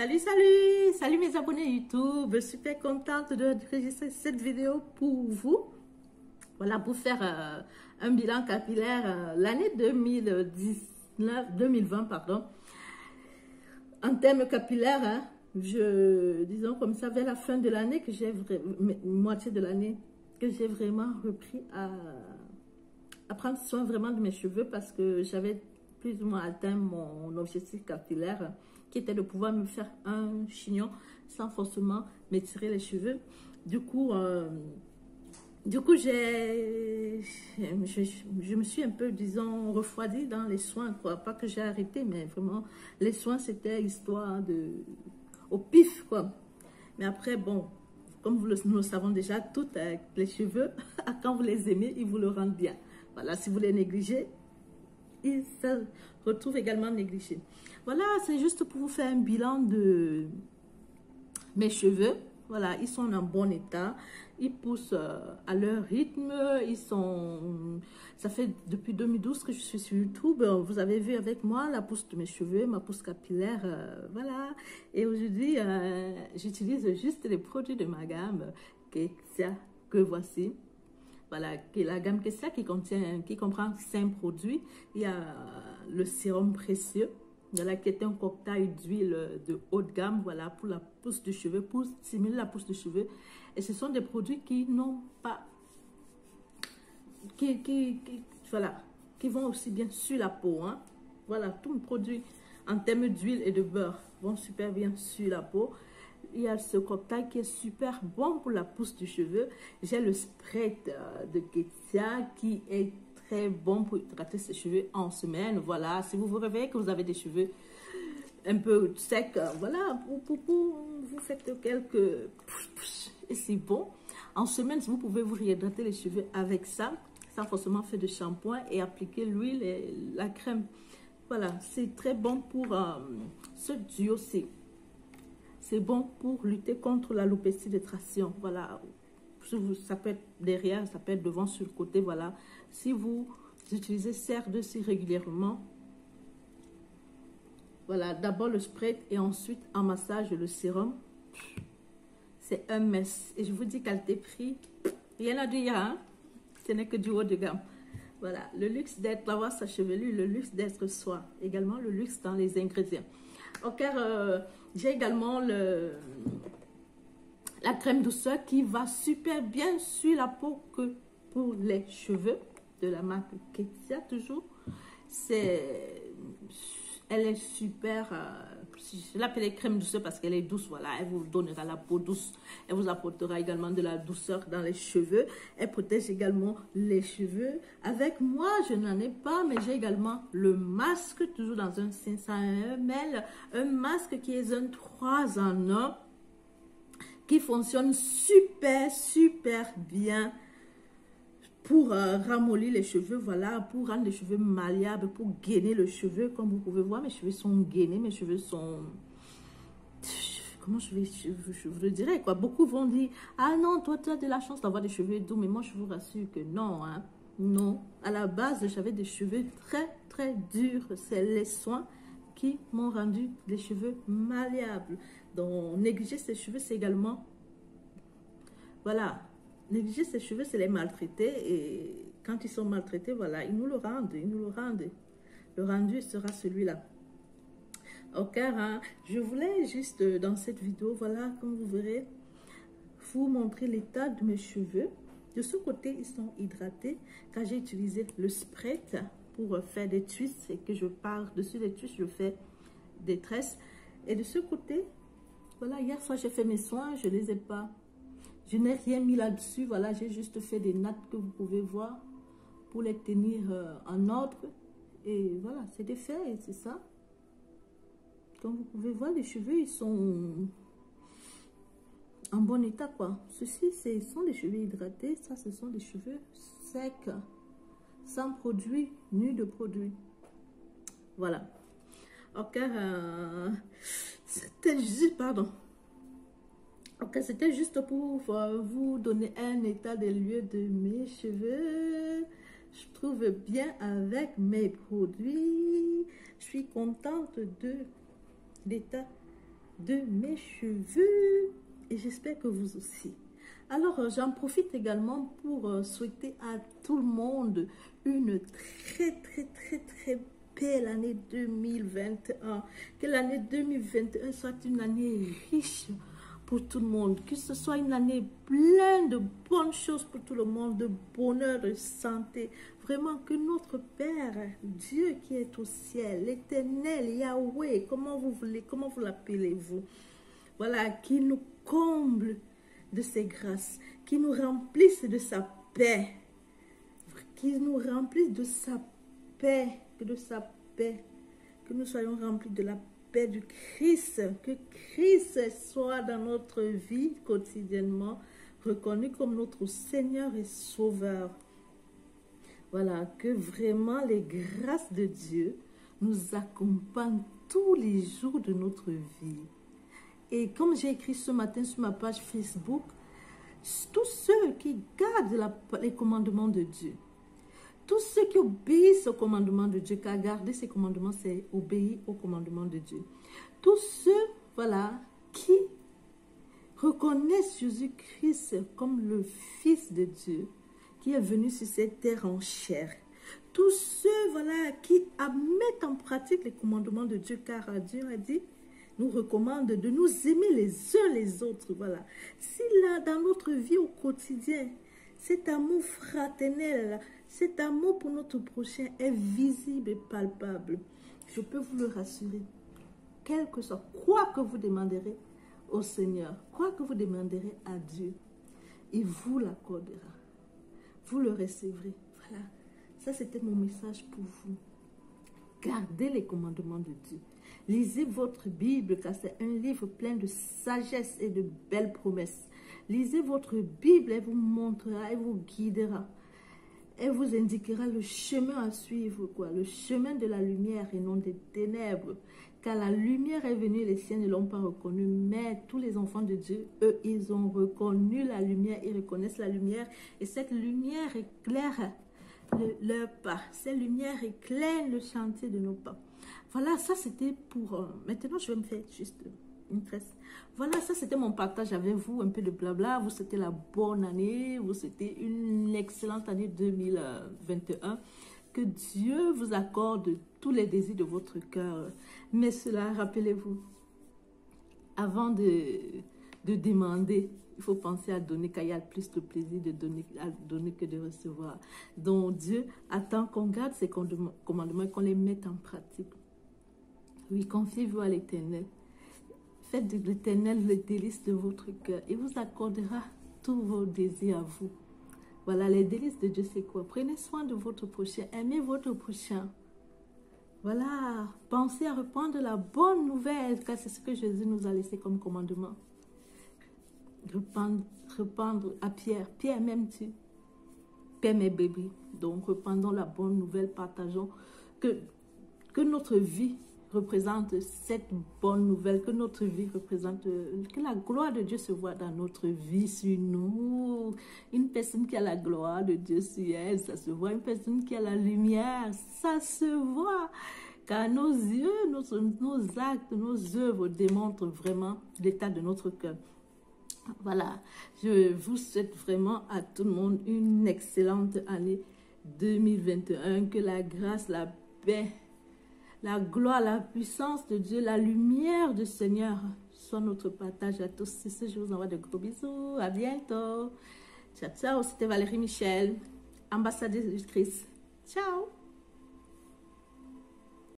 Salut mes abonnés YouTube, super contente de enregistrer cette vidéo pour vous. Voilà, pour faire un bilan capillaire l'année 2020, pardon. En termes capillaires, hein, disons comme ça, vers la fin de l'année, que j'ai moitié de l'année, que j'ai vraiment repris à prendre soin vraiment de mes cheveux parce que j'avais plus ou moins atteint mon objectif capillaire qui était de pouvoir me faire un chignon sans forcément m'étirer les cheveux. Du coup, je me suis un peu, disons, refroidie dans les soins, quoi. Pas que j'ai arrêté, mais vraiment, les soins, c'était histoire au pif, quoi. Mais après, bon, comme nous le savons déjà, toutes les cheveux, quand vous les aimez, ils vous le rendent bien. Voilà, si vous les négligez, ils se retrouvent également négligés. Voilà, c'est juste pour vous faire un bilan de mes cheveux. Voilà, ils sont en bon état. Ils poussent à leur rythme. Ça fait depuis 2012 que je suis sur YouTube. Vous avez vu avec moi la pousse de mes cheveux, ma pousse capillaire. Voilà. Et aujourd'hui, j'utilise juste les produits de ma gamme Kessia que voici. Voilà, qui est la gamme Kessia qui comprend 5 produits. Il y a le sérum précieux. Voilà, qui est un cocktail d'huile de haute gamme, voilà, pour la pousse de cheveux, pour stimuler la pousse de cheveux. Et ce sont des produits qui n'ont pas, voilà, qui vont aussi bien sur la peau, hein. Voilà, tous mes produits en termes d'huile et de beurre vont super bien sur la peau. Il y a ce cocktail qui est super bon pour la pousse du cheveu. J'ai le spray de Kessia qui est très bon pour hydrater ses cheveux en semaine. Voilà, si vous vous réveillez que vous avez des cheveux un peu secs, voilà, vous faites quelques et c'est bon. En semaine, vous pouvez vous réhydrater les cheveux avec ça, sans forcément faire de shampoing et appliquer l'huile et la crème. Voilà, c'est très bon pour ce duo-C. C'est bon pour lutter contre l'alopécie de traction. Voilà, ça peut être derrière, ça peut être devant, sur le côté. Voilà, si vous utilisez CR2 régulièrement, voilà, d'abord le spray et ensuite en massage le sérum, c'est un mess. Et je vous dis qualité-prix, rien à dire, hein? Ce n'est que du haut de gamme. Voilà, le luxe d'être avoir sa chevelure, le luxe d'être soi, également le luxe dans les ingrédients. Ok, j'ai également la crème douceur qui va super bien sur la peau que pour les cheveux de la marque Kessia toujours. Elle est super, je l'appelle crème douceur parce qu'elle est douce, voilà, elle vous donnera la peau douce, elle vous apportera également de la douceur dans les cheveux, elle protège également les cheveux. Avec moi, je n'en ai pas, mais j'ai également le masque, toujours dans un 500 ml, un masque qui est un 3 en 1, qui fonctionne super bien pour ramollir les cheveux, voilà, pour rendre les cheveux malléables, pour gainer le cheveu. Comme vous pouvez voir, mes cheveux sont gainés, mes cheveux sont... Comment je vous le dirais, quoi. Beaucoup vont dire, ah non, toi, tu as de la chance d'avoir des cheveux doux, mais moi, je vous rassure que non, hein. Non, à la base, j'avais des cheveux très durs. C'est les soins qui m'ont rendu les cheveux malléables. Donc, négliger ses cheveux, c'est également... Voilà. Négliger ses cheveux, c'est les maltraiter. Et quand ils sont maltraités, voilà, ils nous le rendent. Ils nous le rendent. Le rendu sera celui-là. Ok, hein, je voulais juste, dans cette vidéo, voilà, comme vous verrez, vous montrer l'état de mes cheveux. De ce côté, ils sont hydratés. Quand j'ai utilisé le spray pour faire des twists et que je pars dessus des twists, je fais des tresses. Et de ce côté, voilà, hier soir, j'ai fait mes soins, je ne les ai pas. Je n'ai rien mis là-dessus, voilà, j'ai juste fait des nattes que vous pouvez voir pour les tenir en ordre. Et voilà, c'est des faits, et c'est ça. Comme vous pouvez voir, les cheveux, ils sont en bon état, quoi. Ceci, ce sont des cheveux hydratés, ça, ce sont des cheveux secs, sans produit, nus de produit. Voilà. Ok, c'était juste, pardon. Ok, c'était juste pour vous donner un état des lieux de mes cheveux. Je trouve bien avec mes produits. Je suis contente de l'état de mes cheveux. Et j'espère que vous aussi. Alors, j'en profite également pour souhaiter à tout le monde une très belle année 2021. Que l'année 2021 soit une année riche pour tout le monde. Que ce soit une année pleine de bonnes choses pour tout le monde, de bonheur, de santé. Vraiment que notre Père, Dieu qui est au ciel, l'Éternel, Yahweh, comment vous l'appelez-vous? Voilà, qui nous comble de ses grâces, qui nous remplisse de sa paix, qui nous remplisse de sa paix, que nous soyons remplis de la paix du Christ, que Christ soit dans notre vie quotidiennement reconnu comme notre Seigneur et Sauveur. Voilà, que vraiment les grâces de Dieu nous accompagnent tous les jours de notre vie. Et comme j'ai écrit ce matin sur ma page Facebook, tous ceux qui gardent les commandements de Dieu, tous ceux qui obéissent aux commandements de Dieu, car garder ses commandements, c'est obéir aux commandements de Dieu. Tous ceux, voilà, qui reconnaissent Jésus-Christ comme le Fils de Dieu, qui est venu sur cette terre en chair. Tous ceux, voilà, qui mettent en pratique les commandements de Dieu, car Dieu a dit, nous recommande de nous aimer les uns les autres. Voilà. Si là, dans notre vie au quotidien, cet amour fraternel, cet amour pour notre prochain est visible et palpable, je peux vous le rassurer, quel que soit, quoi que vous demanderez au Seigneur, quoi que vous demanderez à Dieu, il vous l'accordera. Vous le recevrez. Voilà. Ça, c'était mon message pour vous. Gardez les commandements de Dieu. Lisez votre Bible, car c'est un livre plein de sagesse et de belles promesses. Lisez votre Bible, elle vous montrera, elle vous guidera. Elle vous indiquera le chemin à suivre, quoi. Le chemin de la lumière et non des ténèbres. Car la lumière est venue, les siens ne l'ont pas reconnue. Mais tous les enfants de Dieu, eux, ils ont reconnu la lumière, ils reconnaissent la lumière. Et cette lumière éclaire leur pas. Cette lumière éclaire le chantier de nos pas. Voilà, ça c'était pour... maintenant, je vais me faire juste une tresse. Voilà, ça c'était mon partage avec vous, un peu de blabla. Vous souhaitez la bonne année, vous souhaitez une excellente année 2021. Que Dieu vous accorde tous les désirs de votre cœur. Mais cela, rappelez-vous, avant de demander, il faut penser à donner, car il y a plus de plaisir de donner, à donner que de recevoir. Donc Dieu attend qu'on garde ses commandements et qu'on les mette en pratique. Oui, confiez-vous à l'Éternel. Faites de l'Éternel le délice de votre cœur. Il vous accordera tous vos désirs à vous. Voilà, les délices de Dieu, c'est quoi? Prenez soin de votre prochain. Aimez votre prochain. Voilà, pensez à reprendre la bonne nouvelle, car c'est ce que Jésus nous a laissé comme commandement. Rependre à Pierre. Pierre, m'aimes-tu? Pierre, mes bébés. Donc, rependons la bonne nouvelle, partageons que notre vie représente cette bonne nouvelle, que notre vie représente, que la gloire de Dieu se voit dans notre vie, sur nous. Une personne qui a la gloire de Dieu sur elle, ça se voit. Une personne qui a la lumière, ça se voit. Car nos yeux, nos actes, nos œuvres démontrent vraiment l'état de notre cœur. Voilà, je vous souhaite vraiment à tout le monde une excellente année 2021. Que la grâce, la paix, la gloire, la puissance de Dieu, la lumière du Seigneur soit notre partage à tous. C'est ce, je vous envoie de gros bisous. À bientôt. Ciao, ciao. C'était Valérie Michel, ambassadrice du Christ. Ciao.